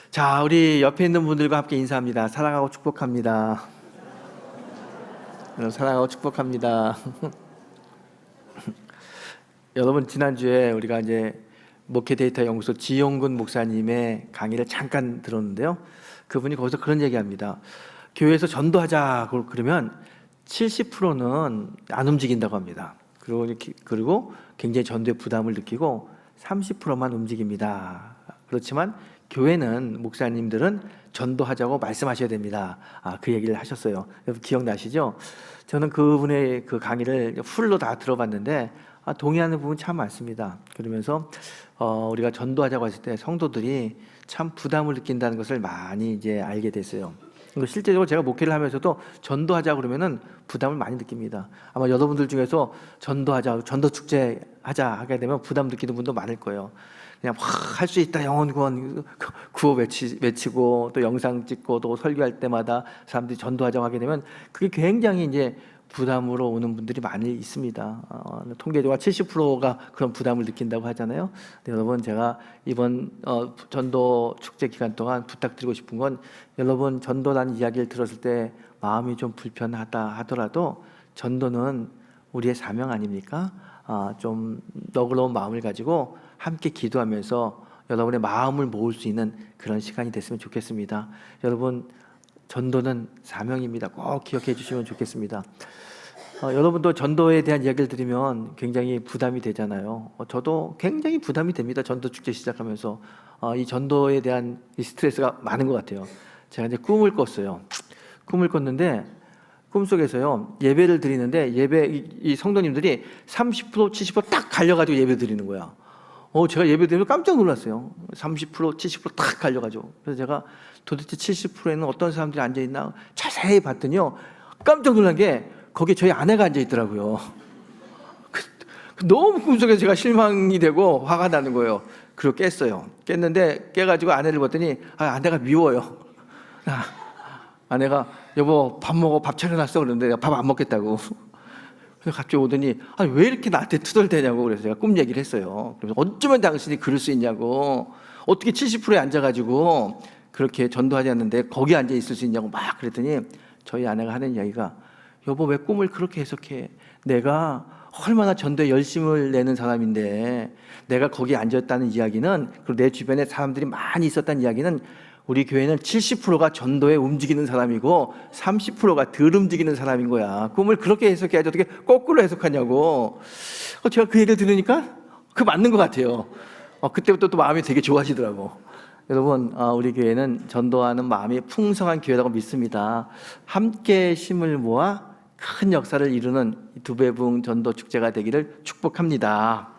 자, 우리 옆에 있는 분들과 함께 인사합니다. 사랑하고 축복합니다. 여러분, 사랑하고 축복합니다. 여러분, 지난주에 우리가 이제 목회 데이터 연구소 지용근 목사님의 강의를 잠깐 들었는데요. 그분이 거기서 그런 얘기합니다. 교회에서 전도하자 그러면 70%는 안 움직인다고 합니다. 그리고 굉장히 전도에 부담을 느끼고 30%만 움직입니다. 그렇지만 교회는, 목사님들은 전도하자고 말씀하셔야 됩니다. 그 얘기를 하셨어요. 여러분 기억나시죠? 저는 그분의 그 강의를 풀로 다 들어봤는데 동의하는 부분 참 많습니다. 그러면서 우리가 전도하자고 했을 때 성도들이 참 부담을 느낀다는 것을 많이 이제 알게 됐어요. 실제적으로 제가 목회를 하면서도 전도하자 그러면은 부담을 많이 느낍니다. 아마 여러분들 중에서 전도하자, 전도 축제 하자 하게 되면 부담 느끼는 분도 많을 거예요. 그냥 할 수 있다, 영혼 구원 구호 외치고 또 영상 찍고 또 설교할 때마다 사람들이 전도하자고 하게 되면 그게 굉장히 이제 부담으로 오는 분들이 많이 있습니다. 통계적으로 70%가 그런 부담을 느낀다고 하잖아요. 근데 여러분, 제가 이번 전도 축제 기간 동안 부탁드리고 싶은 건, 여러분 전도라는 이야기를 들었을 때 마음이 좀 불편하다 하더라도 전도는 우리의 사명 아닙니까? 좀 너그러운 마음을 가지고 함께 기도하면서 여러분의 마음을 모을 수 있는 그런 시간이 됐으면 좋겠습니다. 여러분, 전도는 사명입니다. 꼭 기억해 주시면 좋겠습니다. 여러분도 전도에 대한 이야기를 들으면 굉장히 부담이 되잖아요. 저도 굉장히 부담이 됩니다. 전도 축제 시작하면서 이 전도에 대한 이 스트레스가 많은 것 같아요. 제가 이제 꿈을 꿨어요. 꿈을 꿨는데 꿈속에서요, 예배를 드리는데 이 성도님들이 30% 70%딱 갈려가지고 예배 드리는 거야. 제가 예배 드리면서 깜짝 놀랐어요. 30% 70%딱 갈려가지고. 그래서 제가 도대체 70%에는 어떤 사람들이 앉아있나 자세히 봤더니요, 깜짝 놀란 게 거기에 저희 아내가 앉아있더라고요. 너무 꿈속에서 제가 실망이 되고 화가 나는 거예요. 그리고 깼어요. 깼는데 깨가지고 아내를 봤더니 아내가 미워요. 아내가 여보 밥 먹어, 밥 차려놨어. 그러는데 내가 밥 안 먹겠다고. 그래서 갑자기 오더니 왜 이렇게 나한테 투덜대냐고. 그래서 제가 꿈 얘기를 했어요. 그래서 어쩌면 당신이 그럴 수 있냐고, 어떻게 70%에 앉아가지고 그렇게 전도하지 않는데 거기 앉아 있을 수 있냐고 막 그랬더니 저희 아내가 하는 이야기가, 여보 왜 꿈을 그렇게 해석해? 내가 얼마나 전도에 열심을 내는 사람인데 내가 거기 앉았다는 이야기는, 그리고 내 주변에 사람들이 많이 있었다는 이야기는, 우리 교회는 70%가 전도에 움직이는 사람이고 30%가 덜 움직이는 사람인 거야. 꿈을 그렇게 해석해야지 어떻게 거꾸로 해석하냐고. 제가 그 얘기를 들으니까 그 맞는 것 같아요. 그때부터 또 마음이 되게 좋아지더라고. 여러분, 우리 교회는 전도하는 마음이 풍성한 교회라고 믿습니다. 함께 힘을 모아 큰 역사를 이루는 두배붕 전도 축제가 되기를 축복합니다.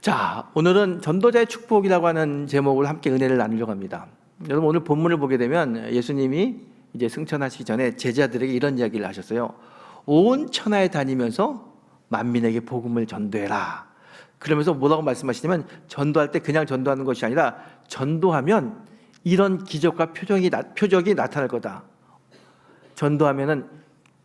자, 오늘은 전도자의 축복이라고 하는 제목을 함께 은혜를 나누려고 합니다. 여러분, 오늘 본문을 보게 되면 예수님이 이제 승천하시기 전에 제자들에게 이런 이야기를 하셨어요. 온 천하에 다니면서 만민에게 복음을 전도해라. 그러면서 뭐라고 말씀하시냐면, 전도할 때 그냥 전도하는 것이 아니라 전도하면 이런 기적과 표적이 나타날 거다. 전도하면은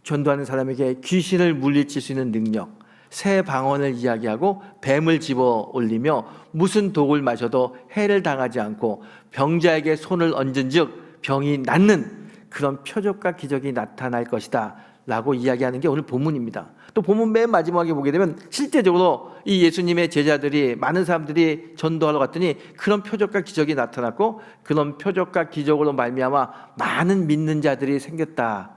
전도하는 사람에게 귀신을 물리칠 수 있는 능력, 새 방언을 이야기하고 뱀을 집어 올리며 무슨 독을 마셔도 해를 당하지 않고 병자에게 손을 얹은즉 병이 낫는 그런 표적과 기적이 나타날 것이다 라고 이야기하는 게 오늘 본문입니다. 또 본문 맨 마지막에 보게 되면 실제적으로 이 예수님의 제자들이, 많은 사람들이 전도하러 갔더니 그런 표적과 기적이 나타났고 그런 표적과 기적으로 말미암아 많은 믿는 자들이 생겼다,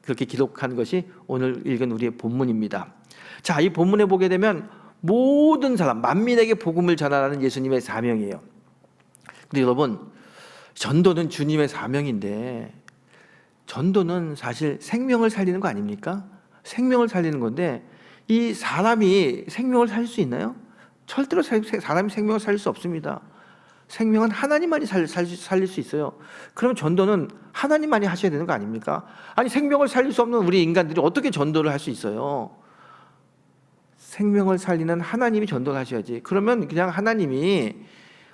그렇게 기록한 것이 오늘 읽은 우리의 본문입니다. 자, 이 본문에 보게 되면 모든 사람, 만민에게 복음을 전하라는 예수님의 사명이에요. 근데 여러분, 전도는 주님의 사명인데 전도는 사실 생명을 살리는 거 아닙니까? 생명을 살리는 건데 이 사람이 생명을 살릴 수 있나요? 절대로 사람이 생명을 살릴 수 없습니다. 생명은 하나님만이 살릴 수 있어요. 그러면 전도는 하나님만이 하셔야 되는 거 아닙니까? 아니, 생명을 살릴 수 없는 우리 인간들이 어떻게 전도를 할 수 있어요? 생명을 살리는 하나님이 전도를 하셔야지. 그러면 그냥 하나님이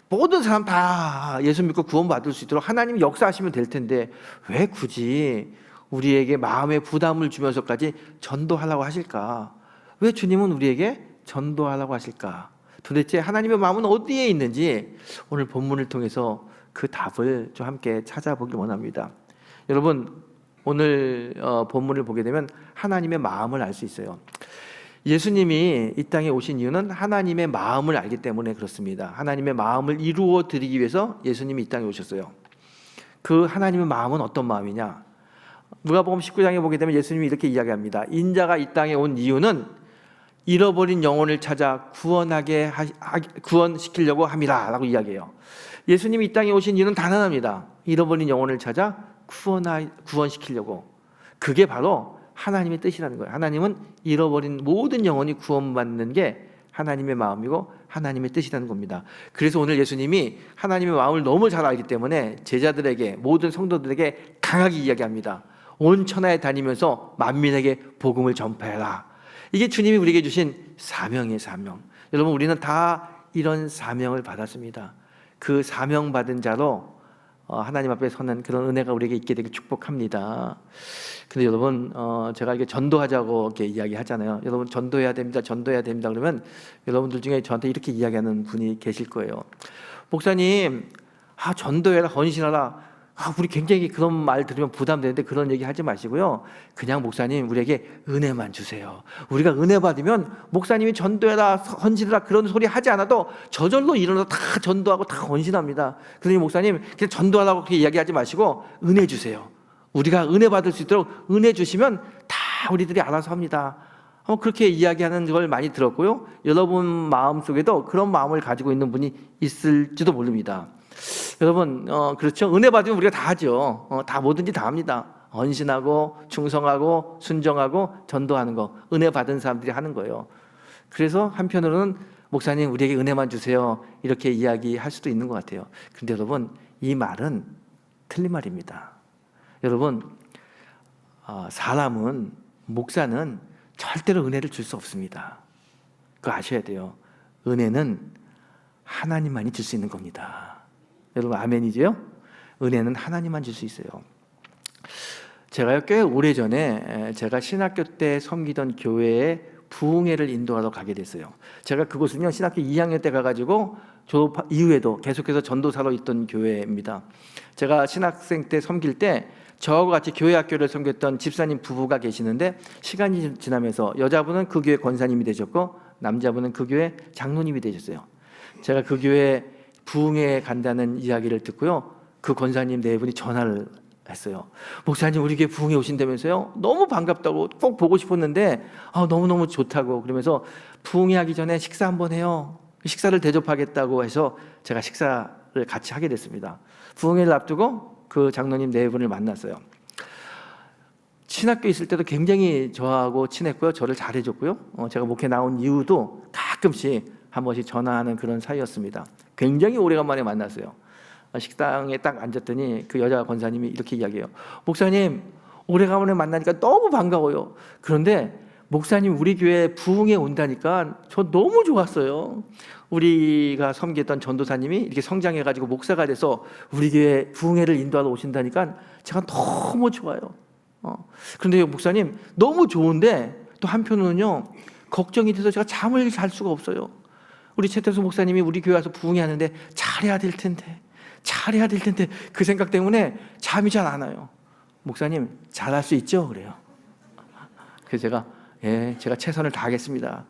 모든 사람 다 예수 믿고 구원받을 수 있도록 하나님이 역사하시면 될 텐데 왜 굳이 우리에게 마음의 부담을 주면서까지 전도하라고 하실까? 왜 주님은 우리에게 전도하라고 하실까? 도대체 하나님의 마음은 어디에 있는지 오늘 본문을 통해서 그 답을 좀 함께 찾아보길 원합니다. 여러분, 오늘 본문을 보게 되면 하나님의 마음을 알 수 있어요. 예수님이 이 땅에 오신 이유는 하나님의 마음을 알기 때문에 그렇습니다. 하나님의 마음을 이루어 드리기 위해서 예수님이 이 땅에 오셨어요. 그 하나님의 마음은 어떤 마음이냐? 누가복음 19장에 보게 되면 예수님이 이렇게 이야기합니다. 인자가 이 땅에 온 이유는 잃어버린 영혼을 찾아 구원시키려고 함이라 라고 이야기해요. 예수님이 이 땅에 오신 이유는 단 하나입니다. 잃어버린 영혼을 찾아 구원시키려고. 그게 바로 하나님의 뜻이라는 거예요. 하나님은 잃어버린 모든 영혼이 구원받는 게 하나님의 마음이고 하나님의 뜻이라는 겁니다. 그래서 오늘 예수님이 하나님의 마음을 너무 잘 알기 때문에 제자들에게, 모든 성도들에게 강하게 이야기합니다. 온 천하에 다니면서 만민에게 복음을 전파해라. 이게 주님이 우리에게 주신 사명이에요. 사명. 여러분, 우리는 다 이런 사명을 받았습니다. 그 사명 받은 자로 하나님 앞에 서는 그런 은혜가 우리에게 있게 되길 축복합니다. 근데 여러분, 제가 이게 전도하자고 이렇게 이야기하잖아요. 여러분, 전도해야 됩니다. 전도해야 됩니다. 그러면 여러분들 중에 저한테 이렇게 이야기하는 분이 계실 거예요. 목사님, 전도해라, 헌신하라. 우리 굉장히 그런 말 들으면 부담되는데 그런 얘기 하지 마시고요. 그냥 목사님, 우리에게 은혜만 주세요. 우리가 은혜 받으면 목사님이 전도해라, 헌신해라 그런 소리 하지 않아도 저절로 일어나서 다 전도하고 다 헌신합니다. 그러니 목사님, 그냥 전도하라고 그렇게 이야기하지 마시고 은혜 주세요. 우리가 은혜 받을 수 있도록 은혜 주시면 다 우리들이 알아서 합니다. 그렇게 이야기하는 걸 많이 들었고요. 여러분 마음속에도 그런 마음을 가지고 있는 분이 있을지도 모릅니다. 여러분, 그렇죠. 은혜 받으면 우리가 다 하죠. 다 뭐든지 다 합니다. 헌신하고 충성하고 순종하고 전도하는 거, 은혜 받은 사람들이 하는 거예요. 그래서 한편으로는 목사님, 우리에게 은혜만 주세요, 이렇게 이야기할 수도 있는 것 같아요. 근데 여러분, 이 말은 틀린 말입니다. 여러분, 사람은, 목사는 절대로 은혜를 줄 수 없습니다. 그거 아셔야 돼요. 은혜는 하나님만이 줄 수 있는 겁니다. 여러분, 아멘이죠? 은혜는 하나님만 줄 수 있어요. 제가요, 꽤 오래전에 제가 신학교 때 섬기던 교회에 부흥회를 인도하러 가게 됐어요. 제가 그곳은요, 신학교 2학년 때 가가지고 졸업 이후에도 계속해서 전도사로 있던 교회입니다. 제가 신학생 때 섬길 때 저하고 같이 교회 학교를 섬겼던 집사님 부부가 계시는데, 시간이 지나면서 여자분은 그 교회 권사님이 되셨고 남자분은 그 교회 장로님이 되셨어요. 제가 그 교회 부흥회에 간다는 이야기를 듣고요, 그 권사님 네 분이 전화를 했어요. 목사님, 우리 교회 부흥회 오신다면서요? 너무 반갑다고, 꼭 보고 싶었는데 너무너무 좋다고. 그러면서 부흥회 하기 전에 식사 한번 해요. 식사를 대접하겠다고 해서 제가 식사를 같이 하게 됐습니다. 부흥회를 앞두고 그 장로님 네 분을 만났어요. 신학교 있을 때도 굉장히 저하고 친했고요, 저를 잘해줬고요, 제가 목회 나온 이후도 가끔씩 한 번씩 전화하는 그런 사이였습니다. 굉장히 오래간만에 만났어요. 식당에 딱 앉았더니 그 여자 권사님이 이렇게 이야기해요. 목사님, 오래간만에 만나니까 너무 반가워요. 그런데 목사님, 우리 교회 부흥회 온다니까 저 너무 좋았어요. 우리가 섬기던 전도사님이 이렇게 성장해가지고 목사가 돼서 우리 교회 부흥회를 인도하러 오신다니까 제가 너무 좋아요. 그런데 목사님, 너무 좋은데 또 한편으로는요, 걱정이 돼서 제가 잠을 잘 수가 없어요. 우리 최태수 목사님이 우리 교회 와서 부흥회 하는데 잘해야 될 텐데 그 생각 때문에 잠이 잘 안 와요. 목사님, 잘할 수 있죠? 그래요. 그래서 제가 최선을 다하겠습니다.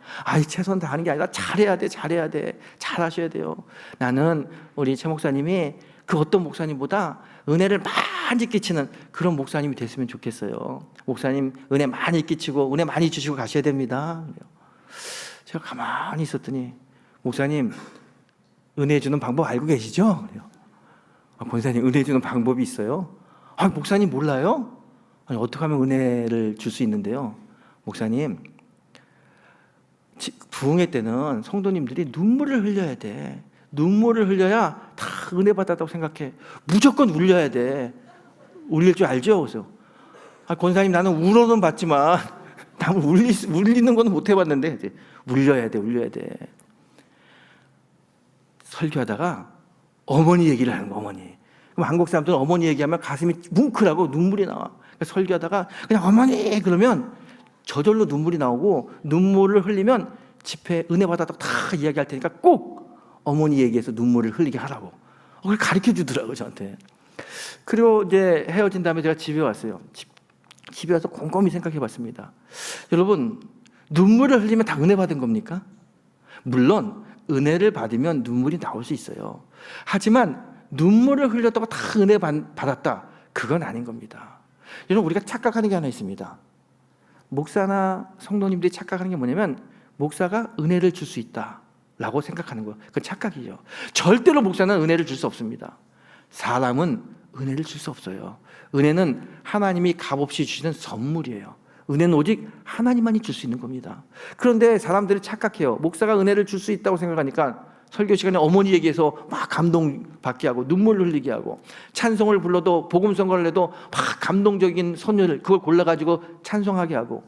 최선 다하는 게 아니라 잘해야 돼. 잘하셔야 돼요. 나는 우리 최 목사님이 그 어떤 목사님보다 은혜를 많이 끼치는 그런 목사님이 됐으면 좋겠어요. 목사님, 은혜 많이 끼치고 은혜 많이 주시고 가셔야 됩니다. 제가 가만히 있었더니, 목사님, 은혜 주는 방법 알고 계시죠? 그래요. 권사님, 은혜 주는 방법이 있어요? 목사님 몰라요? 어떻게 하면 은혜를 줄 수 있는데요? 목사님, 부흥회 때는 성도님들이 눈물을 흘려야 돼. 눈물을 흘려야 다 은혜 받았다고 생각해. 무조건 울려야 돼. 울릴 줄 알죠? 그래서 권사님, 나는 울어는 봤지만 나는 울리는 건 못 해봤는데, 이제 울려야 돼. 설교하다가 어머니 얘기를 하는 거, 어머니. 그럼 한국 사람들은 어머니 얘기하면 가슴이 뭉클하고 눈물이 나와. 그러니까 설교하다가 그냥 어머니 그러면 저절로 눈물이 나오고, 눈물을 흘리면 집회 은혜 받았다고 다 이야기할 테니까 꼭 어머니 얘기해서 눈물을 흘리게 하라고. 그걸 가르쳐 주더라고요, 저한테. 그리고 이제 헤어진 다음에 제가 집에 왔어요. 집에 와서 곰곰이 생각해 봤습니다. 여러분, 눈물을 흘리면 다 은혜 받은 겁니까? 물론 은혜를 받으면 눈물이 나올 수 있어요. 하지만 눈물을 흘렸다고 다 은혜 받았다, 그건 아닌 겁니다. 여러분, 우리가 착각하는 게 하나 있습니다. 목사나 성도님들이 착각하는 게 뭐냐면 목사가 은혜를 줄 수 있다라고 생각하는 거예요. 그건 착각이죠. 절대로 목사는 은혜를 줄 수 없습니다. 사람은 은혜를 줄 수 없어요. 은혜는 하나님이 값없이 주시는 선물이에요. 은혜는 오직 하나님만이 줄 수 있는 겁니다. 그런데 사람들이 착각해요. 목사가 은혜를 줄 수 있다고 생각하니까 설교 시간에 어머니 얘기해서 막 감동받게 하고 눈물 흘리게 하고, 찬송을 불러도 복음 선거를 해도 막 감동적인 선율을 그걸 골라가지고 찬송하게 하고,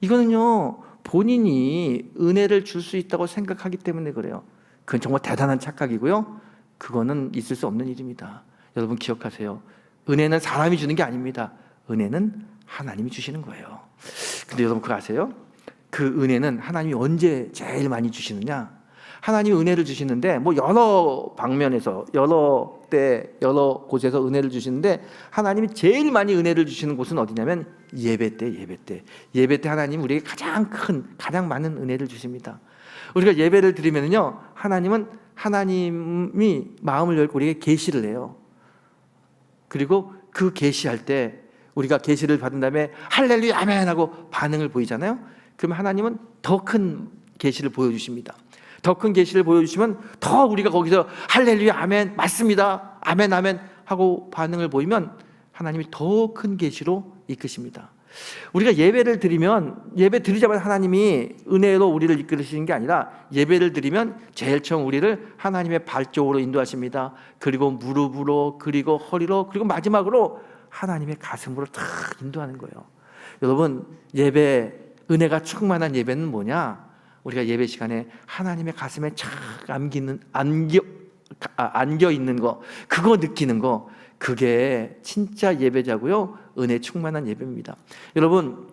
이거는요 본인이 은혜를 줄 수 있다고 생각하기 때문에 그래요. 그건 정말 대단한 착각이고요, 그거는 있을 수 없는 일입니다. 여러분 기억하세요. 은혜는 사람이 주는 게 아닙니다. 은혜는 하나님이 주시는 거예요. 근데 여러분 그거 아세요? 그 은혜는 하나님이 언제 제일 많이 주시느냐? 하나님이 은혜를 주시는데 뭐 여러 방면에서 여러 때 여러 곳에서 은혜를 주시는데, 하나님이 제일 많이 은혜를 주시는 곳은 어디냐면 예배 때 하나님 우리에게 가장 많은 은혜를 주십니다. 우리가 예배를 드리면요, 하나님이 마음을 열고 우리에게 계시를 해요. 그리고 그 계시할 때 우리가 계시를 받은 다음에 할렐루야 아멘 하고 반응을 보이잖아요. 그러면 하나님은 더 큰 계시를 보여주십니다. 더 큰 계시를 보여주시면 더 우리가 거기서 할렐루야 아멘 맞습니다 아멘 아멘 하고 반응을 보이면 하나님이 더 큰 계시로 이끄십니다. 우리가 예배를 드리면, 예배 드리자마자 하나님이 은혜로 우리를 이끌으시는 게 아니라, 예배를 드리면 제일 처음 우리를 하나님의 발 쪽으로 인도하십니다. 그리고 무릎으로, 그리고 허리로, 그리고 마지막으로 하나님의 가슴으로 탁 인도하는 거예요. 여러분, 예배, 은혜가 충만한 예배는 뭐냐? 우리가 예배 시간에 하나님의 가슴에 착 안겨 있는 거, 그거 느끼는 거, 그게 진짜 예배자고요, 은혜 충만한 예배입니다. 여러분,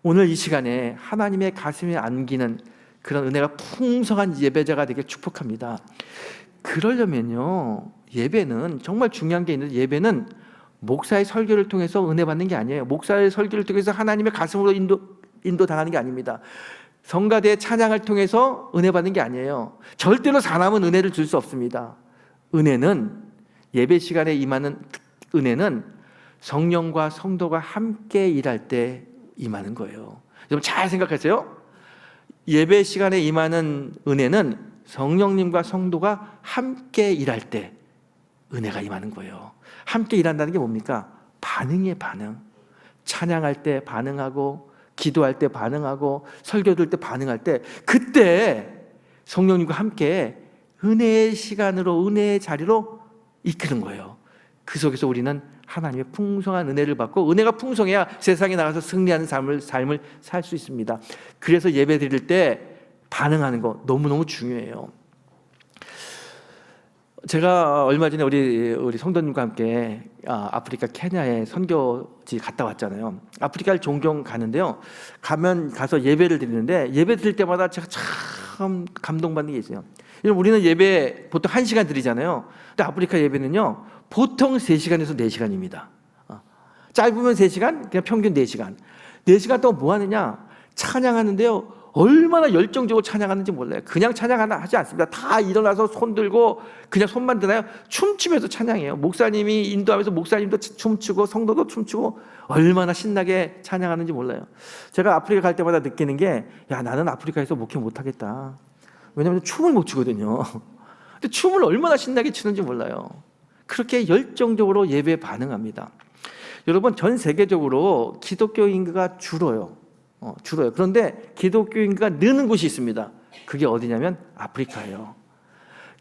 오늘 이 시간에 하나님의 가슴에 안기는 그런 은혜가 풍성한 예배자가 되길 축복합니다. 그러려면요, 예배는 정말 중요한 게 있는데, 예배는 목사의 설교를 통해서 은혜 받는 게 아니에요. 목사의 설교를 통해서 하나님의 가슴으로 인도 당하는 게 아닙니다. 성가대의 찬양을 통해서 은혜 받는 게 아니에요. 절대로 사람은 은혜를 줄 수 없습니다. 은혜는, 예배 시간에 임하는 은혜는 성령과 성도가 함께 일할 때 임하는 거예요. 여러분 잘 생각하세요. 예배 시간에 임하는 은혜는 성령님과 성도가 함께 일할 때 은혜가 임하는 거예요. 함께 일한다는 게 뭡니까? 반응이에요, 반응. 찬양할 때 반응하고, 기도할 때 반응하고, 설교 들을 때 반응할 때, 그때 성령님과 함께 은혜의 시간으로, 은혜의 자리로 이끄는 거예요. 그 속에서 우리는 하나님의 풍성한 은혜를 받고, 은혜가 풍성해야 세상에 나가서 승리하는 삶을 살 수 있습니다. 그래서 예배 드릴 때 반응하는 거 너무너무 중요해요. 제가 얼마 전에 우리 성도님과 함께 아프리카 케냐에 선교지 갔다 왔잖아요. 아프리카를 종종 가는데요, 가서 예배를 드리는데, 예배 드릴 때마다 제가 참 감동받는 게 있어요. 우리는 예배 보통 1시간 드리잖아요. 근데 아프리카 예배는요 보통 3시간에서 4시간입니다. 짧으면 3시간, 그냥 평균 4시간. 4시간 동안 뭐 하느냐? 찬양하는데요, 얼마나 열정적으로 찬양하는지 몰라요. 그냥 찬양하지 않습니다. 다 일어나서 손 들고 그냥 손만 드나요? 춤추면서 찬양해요. 목사님이 인도하면서 목사님도 춤추고 성도도 춤추고, 얼마나 신나게 찬양하는지 몰라요. 제가 아프리카 갈 때마다 느끼는 게, 야, 나는 아프리카에서 목회 못하겠다. 왜냐하면 춤을 못 추거든요. 근데 춤을 얼마나 신나게 추는지 몰라요. 그렇게 열정적으로 예배에 반응합니다. 여러분, 전 세계적으로 기독교 인구가 줄어요. 그런데 기독교 인구가 느는 곳이 있습니다. 그게 어디냐면 아프리카예요.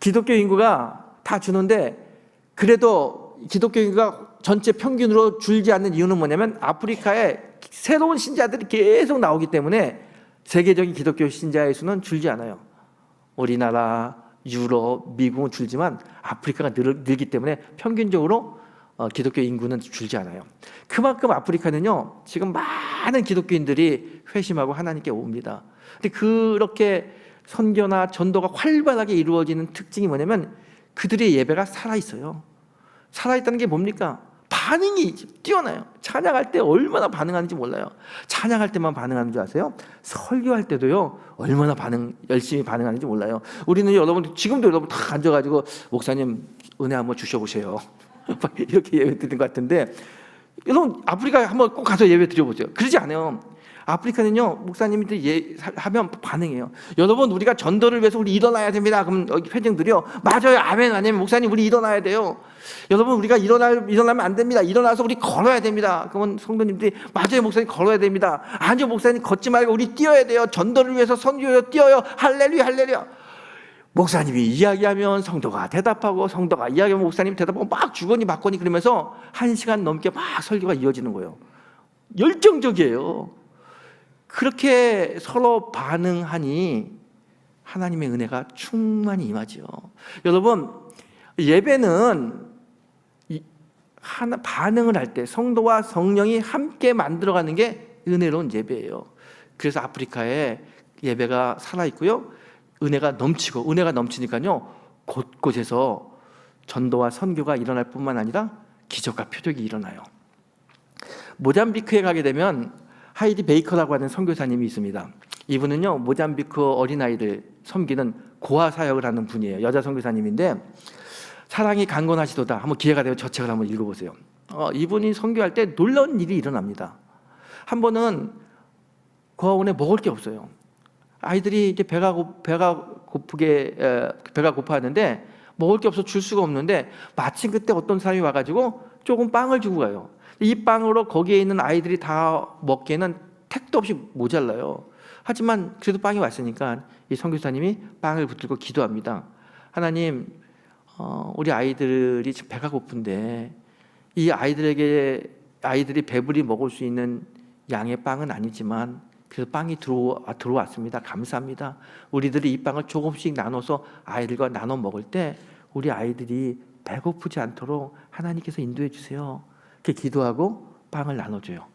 기독교 인구가 다 주는데, 그래도 기독교 인구가 전체 평균으로 줄지 않는 이유는 뭐냐면, 아프리카에 새로운 신자들이 계속 나오기 때문에 세계적인 기독교 신자의 수는 줄지 않아요. 우리나라, 유럽, 미국은 줄지만 아프리카가 늘기 때문에 평균적으로 기독교 인구는 줄지 않아요. 그만큼 아프리카는요 지금 많은 기독교인들이 회심하고 하나님께 옵니다. 근데 그렇게 선교나 전도가 활발하게 이루어지는 특징이 뭐냐면, 그들의 예배가 살아있어요. 살아있다는 게 뭡니까? 반응이 뛰어나요. 찬양할 때 얼마나 반응하는지 몰라요. 찬양할 때만 반응하는 줄 아세요? 설교할 때도요, 얼마나 열심히 반응하는지 몰라요. 우리는 여러분, 지금도 여러분 다 앉아가지고, 목사님, 은혜 한번 주셔보세요. 이렇게 예배 드리는 것 같은데, 여러분, 아프리카 한번 꼭 가서 예배 드려보세요. 그러지 않아요. 아프리카는요, 목사님들이 하면 반응해요. 여러분, 우리가 전도를 위해서 우리 일어나야 됩니다. 그럼 여기 회중들이요, 맞아요, 아멘, 아니면 목사님 우리 일어나야 돼요. 여러분, 우리가 일어나면 안 됩니다. 일어나서 우리 걸어야 됩니다. 그러면 성도님들이 맞아요, 목사님 걸어야 됩니다. 아니요, 목사님 걷지 말고 우리 뛰어야 돼요. 전도를 위해서 선교요, 뛰어요. 할렐루야, 할렐루야. 목사님이 이야기하면 성도가 대답하고, 성도가 이야기하면 목사님이 대답하고, 막 주거니 받거니 그러면서 1시간 넘게 막 설교가 이어지는 거예요. 열정적이에요. 그렇게 서로 반응하니 하나님의 은혜가 충만히 임하죠. 여러분, 예배는 반응을 할 때 성도와 성령이 함께 만들어가는 게 은혜로운 예배예요. 그래서 아프리카에 예배가 살아있고요, 은혜가 넘치니까요, 곳곳에서 전도와 선교가 일어날 뿐만 아니라 기적과 표적이 일어나요. 모잠비크에 가게 되면 하이디 베이커라고 하는 선교사님이 있습니다. 이분은요, 모잠비크 어린아이들 섬기는 고아 사역을 하는 분이에요. 여자 선교사님인데, 사랑이 강건하시도다, 한번 기회가 되면 저 책을 한번 읽어보세요. 이분이 선교할 때 놀라운 일이 일어납니다. 한 번은 고아원에 먹을 게 없어요. 아이들이 이제 배가 고파하는데 먹을 게 없어 줄 수가 없는데, 마침 그때 어떤 사람이 와가지고 조금 빵을 주고 가요. 이 빵으로 거기에 있는 아이들이 다 먹기에는 택도 없이 모자라요. 하지만 그래도 빵이 왔으니까 이 선교사님이 빵을 붙들고 기도합니다. 하나님, 우리 아이들이 지금 배가 고픈데 이 아이들이 배불리 먹을 수 있는 양의 빵은 아니지만 그래서 빵이 들어왔습니다. 감사합니다. 우리들이 이 빵을 조금씩 나눠서 아이들과 나눠 먹을 때 우리 아이들이 배고프지 않도록 하나님께서 인도해 주세요. 이렇게 기도하고 빵을 나눠줘요.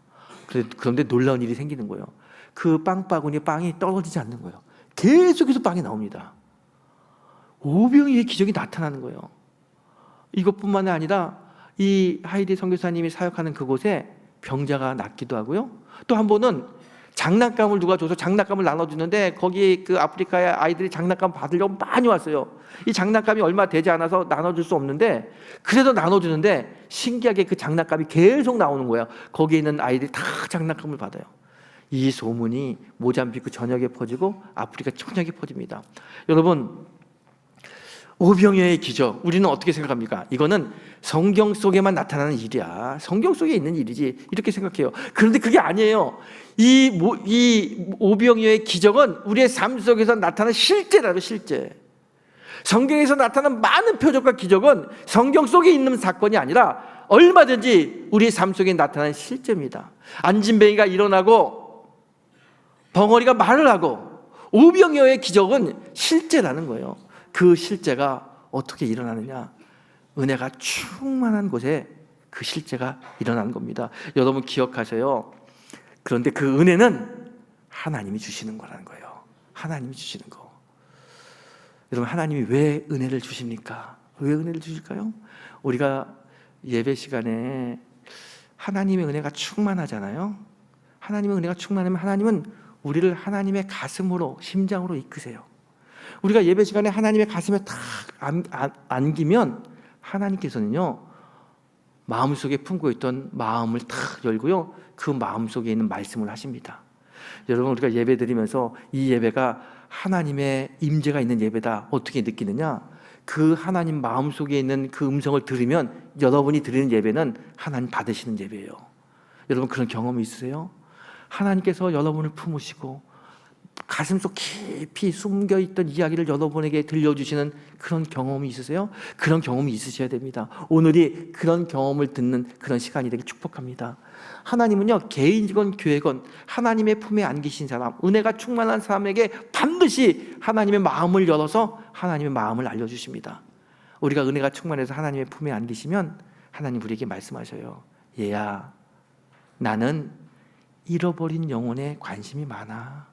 그런데 놀라운 일이 생기는 거예요. 그 빵이 떨어지지 않는 거예요. 계속해서 빵이 나옵니다. 오병이의 기적이 나타나는 거예요. 이것뿐만 아니라 이 하이디 선교사님이 사역하는 그곳에 병자가 낫기도 하고요. 또 한 번은 장난감을 누가 줘서 장난감을 나눠주는데, 거기 그 아프리카의 아이들이 장난감 받으려고 많이 왔어요. 이 장난감이 얼마 되지 않아서 나눠줄 수 없는데, 그래도 나눠주는데 신기하게 그 장난감이 계속 나오는 거예요. 거기에 있는 아이들이 다 장난감을 받아요. 이 소문이 모잠비크 전역에 퍼지고 아프리카 전역에 퍼집니다. 여러분, 오병이어의 기적, 우리는 어떻게 생각합니까? 이거는 성경 속에만 나타나는 일이야. 성경 속에 있는 일이지, 이렇게 생각해요. 그런데 그게 아니에요. 이 오병이어의 기적은 우리의 삶 속에서 나타나는 실제라도 실제. 성경에서 나타나는 많은 표적과 기적은 성경 속에 있는 사건이 아니라 얼마든지 우리의 삶 속에 나타나는 실제입니다. 안진뱅이가 일어나고 벙어리가 말을 하고, 오병이어의 기적은 실제라는 거예요. 그 실제가 어떻게 일어나느냐? 은혜가 충만한 곳에 그 실제가 일어나는 겁니다. 여러분 기억하세요. 그런데 그 은혜는 하나님이 주시는 거라는 거예요. 하나님이 주시는 거. 여러분, 하나님이 왜 은혜를 주십니까? 왜 은혜를 주실까요? 우리가 예배 시간에 하나님의 은혜가 충만하잖아요. 하나님의 은혜가 충만하면 하나님은 우리를 하나님의 가슴으로, 심장으로 이끄세요. 우리가 예배 시간에 하나님의 가슴에 탁 안기면 하나님께서는요, 마음속에 품고 있던 마음을 탁 열고요, 그 마음속에 있는 말씀을 하십니다. 여러분, 우리가 예배 드리면서 이 예배가 하나님의 임재가 있는 예배다, 어떻게 느끼느냐? 그 하나님 마음속에 있는 그 음성을 들으면 여러분이 드리는 예배는 하나님 받으시는 예배예요. 여러분, 그런 경험이 있으세요? 하나님께서 여러분을 품으시고 가슴속 깊이 숨겨있던 이야기를 여러분에게 들려주시는 그런 경험이 있으세요? 그런 경험이 있으셔야 됩니다. 오늘이 그런 경험을 듣는 그런 시간이 되길 축복합니다. 하나님은요, 개인이건 교회건 하나님의 품에 안기신 사람, 은혜가 충만한 사람에게 반드시 하나님의 마음을 열어서 하나님의 마음을 알려주십니다. 우리가 은혜가 충만해서 하나님의 품에 안기시면 하나님 우리에게 말씀하셔요. 얘야, 나는 잃어버린 영혼에 관심이 많아.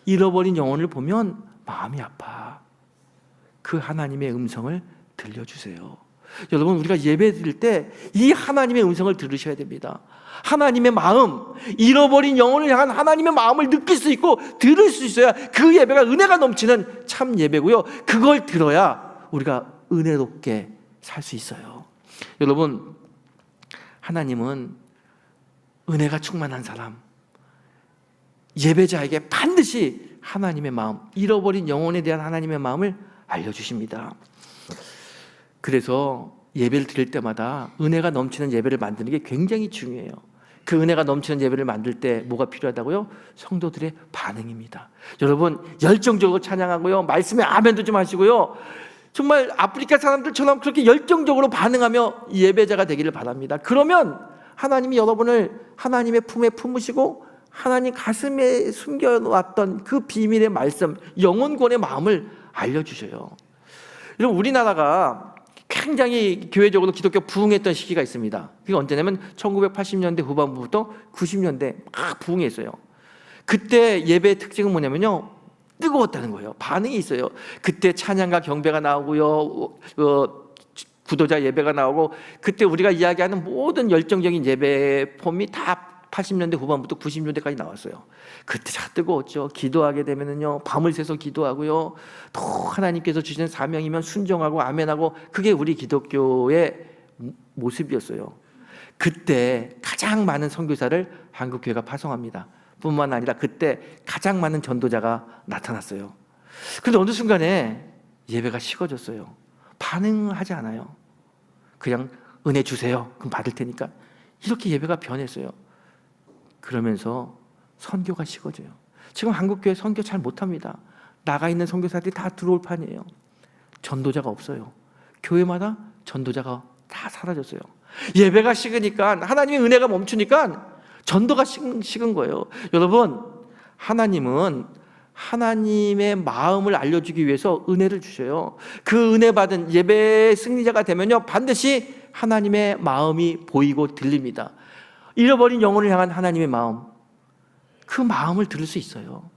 잃어버린 영혼을 보면 마음이 아파. 그 하나님의 음성을 들려주세요. 여러분, 우리가 예배 드릴 때 이 하나님의 음성을 들으셔야 됩니다. 하나님의 마음, 잃어버린 영혼을 향한 하나님의 마음을 느낄 수 있고 들을 수 있어야 그 예배가 은혜가 넘치는 참 예배고요. 그걸 들어야 우리가 은혜롭게 살 수 있어요. 여러분, 하나님은 은혜가 충만한 사람, 예배자에게 반드시 하나님의 마음, 잃어버린 영혼에 대한 하나님의 마음을 알려주십니다. 그래서 예배를 드릴 때마다 은혜가 넘치는 예배를 만드는 게 굉장히 중요해요. 그 은혜가 넘치는 예배를 만들 때 뭐가 필요하다고요? 성도들의 반응입니다. 여러분, 열정적으로 찬양하고요, 말씀에 아멘도 좀 하시고요, 정말 아프리카 사람들처럼 그렇게 열정적으로 반응하며 예배자가 되기를 바랍니다. 그러면 하나님이 여러분을 하나님의 품에 품으시고 하나님 가슴에 숨겨놨던 그 비밀의 말씀, 영혼권의 마음을 알려주셔요. 여러분, 우리나라가 굉장히 교회적으로 기독교 부흥했던 시기가 있습니다. 그게 언제냐면 1980년대 후반부부터 90년대 막 부흥했어요. 그때 예배의 특징은 뭐냐면요, 뜨거웠다는 거예요. 반응이 있어요. 그때 찬양과 경배가 나오고요, 구도자 예배가 나오고, 그때 우리가 이야기하는 모든 열정적인 예배 폼이 다 80년대 후반부터 90년대까지 나왔어요. 그때 참 뜨거웠죠. 기도하게 되면은요, 밤을 새서 기도하고요, 또 하나님께서 주시는 사명이면 순종하고 아멘하고, 그게 우리 기독교의 모습이었어요. 그때 가장 많은 선교사를 한국교회가 파송합니다. 뿐만 아니라 그때 가장 많은 전도자가 나타났어요. 그런데 어느 순간에 예배가 식어졌어요. 반응하지 않아요. 그냥 은혜 주세요, 그럼 받을 테니까, 이렇게 예배가 변했어요. 그러면서 선교가 식어져요. 지금 한국교회 선교 잘 못합니다. 나가 있는 선교사들이 다 들어올 판이에요. 전도자가 없어요. 교회마다 전도자가 다 사라졌어요. 예배가 식으니까, 하나님의 은혜가 멈추니까 전도가 식은 거예요. 여러분, 하나님은 하나님의 마음을 알려주기 위해서 은혜를 주셔요. 그 은혜 받은 예배의 승리자가 되면요, 반드시 하나님의 마음이 보이고 들립니다. 잃어버린 영혼을 향한 하나님의 마음, 그 마음을 들을 수 있어요.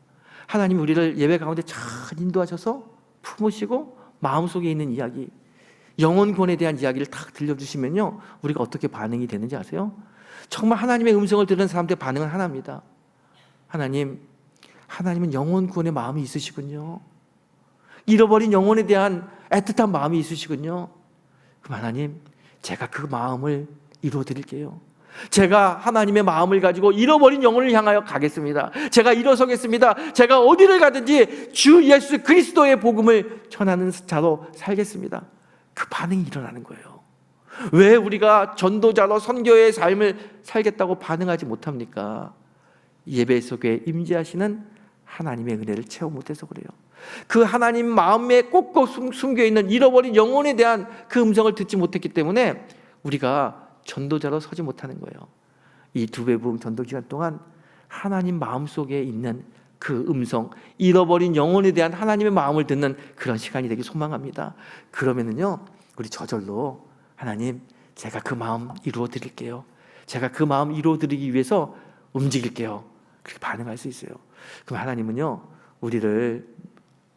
하나님이 우리를 예배 가운데 잘 인도하셔서 품으시고 마음속에 있는 이야기, 영혼권에 대한 이야기를 딱 들려주시면요, 우리가 어떻게 반응이 되는지 아세요? 정말 하나님의 음성을 들은 사람들의 반응은 하나입니다. 하나님은 영혼권의 마음이 있으시군요. 잃어버린 영혼에 대한 애틋한 마음이 있으시군요. 그럼 하나님, 제가 그 마음을 이루어 드릴게요. 제가 하나님의 마음을 가지고 잃어버린 영혼을 향하여 가겠습니다. 제가 일어서겠습니다. 제가 어디를 가든지 주 예수 그리스도의 복음을 전하는 자로 살겠습니다. 그 반응이 일어나는 거예요. 왜 우리가 전도자로 선교의 삶을 살겠다고 반응하지 못합니까? 예배 속에 임재하시는 하나님의 은혜를 체험 못해서 그래요. 그 하나님 마음에 꼭꼭 숨겨있는 잃어버린 영혼에 대한 그 음성을 듣지 못했기 때문에 우리가 전도자로 서지 못하는 거예요. 이 두 배 부흥 전도 기간 동안 하나님 마음속에 있는 그 음성, 잃어버린 영혼에 대한 하나님의 마음을 듣는 그런 시간이 되길 소망합니다. 그러면은요, 우리 저절로 하나님, 제가 그 마음 이루어 드릴게요. 제가 그 마음 이루어 드리기 위해서 움직일게요. 그렇게 반응할 수 있어요. 그럼 하나님은요, 우리를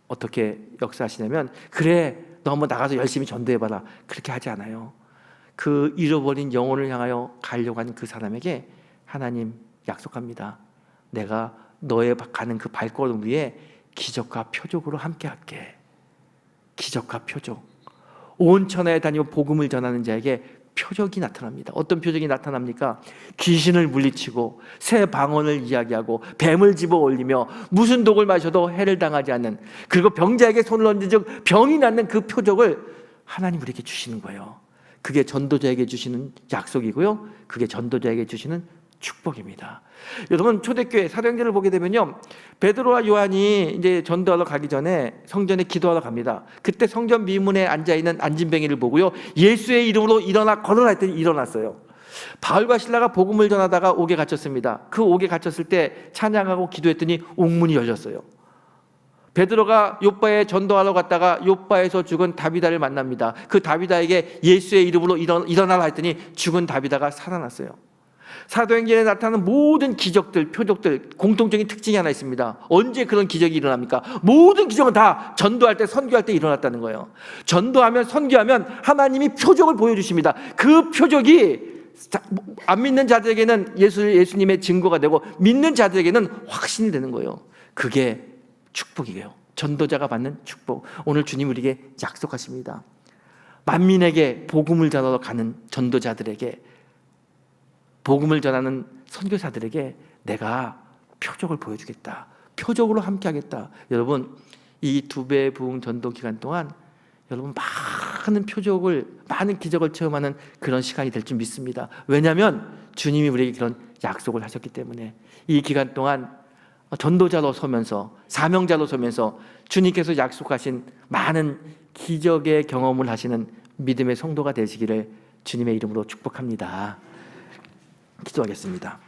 어떻게 역사하시냐면, 그래, 너 한번 나가서 열심히 전도해봐라, 그렇게 하지 않아요. 그 잃어버린 영혼을 향하여 가려고 하는 그 사람에게 하나님 약속합니다. 내가 너의 가는 그 발걸음 위에 기적과 표적으로 함께 할게. 기적과 표적. 온 천하에 다니며 복음을 전하는 자에게 표적이 나타납니다. 어떤 표적이 나타납니까? 귀신을 물리치고 새 방언을 이야기하고 뱀을 집어 올리며 무슨 독을 마셔도 해를 당하지 않는, 그리고 병자에게 손을 얹은 즉 병이 낫는 그 표적을 하나님 우리에게 주시는 거예요. 그게 전도자에게 주시는 약속이고요, 그게 전도자에게 주시는 축복입니다. 여러분, 초대교회 사도행전을 보게 되면요, 베드로와 요한이 이제 전도하러 가기 전에 성전에 기도하러 갑니다. 그때 성전 미문에 앉아 있는 안진뱅이를 보고요, 예수의 이름으로 일어나 걸어라 했더니 일어났어요. 바울과 실라가 복음을 전하다가 옥에 갇혔습니다. 그 옥에 갇혔을 때 찬양하고 기도했더니 옥문이 열렸어요. 베드로가 요바에 전도하러 갔다가 요바에서 죽은 다비다를 만납니다. 그 다비다에게 예수의 이름으로 일어나라 했더니 죽은 다비다가 살아났어요. 사도행전에 나타나는 모든 기적들, 표적들 공통적인 특징이 하나 있습니다. 언제 그런 기적이 일어납니까? 모든 기적은 다 전도할 때, 선교할 때 일어났다는 거예요. 전도하면, 선교하면 하나님이 표적을 보여주십니다. 그 표적이 안 믿는 자들에게는 예수님의 증거가 되고 믿는 자들에게는 확신이 되는 거예요. 그게 축복이에요. 전도자가 받는 축복. 오늘 주님 우리에게 약속하십니다. 만민에게 복음을 전하러 가는 전도자들에게, 복음을 전하는 선교사들에게 내가 표적을 보여주겠다. 표적으로 함께하겠다. 여러분, 이 2배 부흥 전도 기간 동안 여러분 많은 표적을, 많은 기적을 체험하는 그런 시간이 될 줄 믿습니다. 왜냐하면 주님이 우리에게 그런 약속을 하셨기 때문에. 이 기간 동안 전도자로 서면서, 사명자로 서면서 주님께서 약속하신 많은 기적의 경험을 하시는 믿음의 성도가 되시기를 주님의 이름으로 축복합니다. 기도하겠습니다.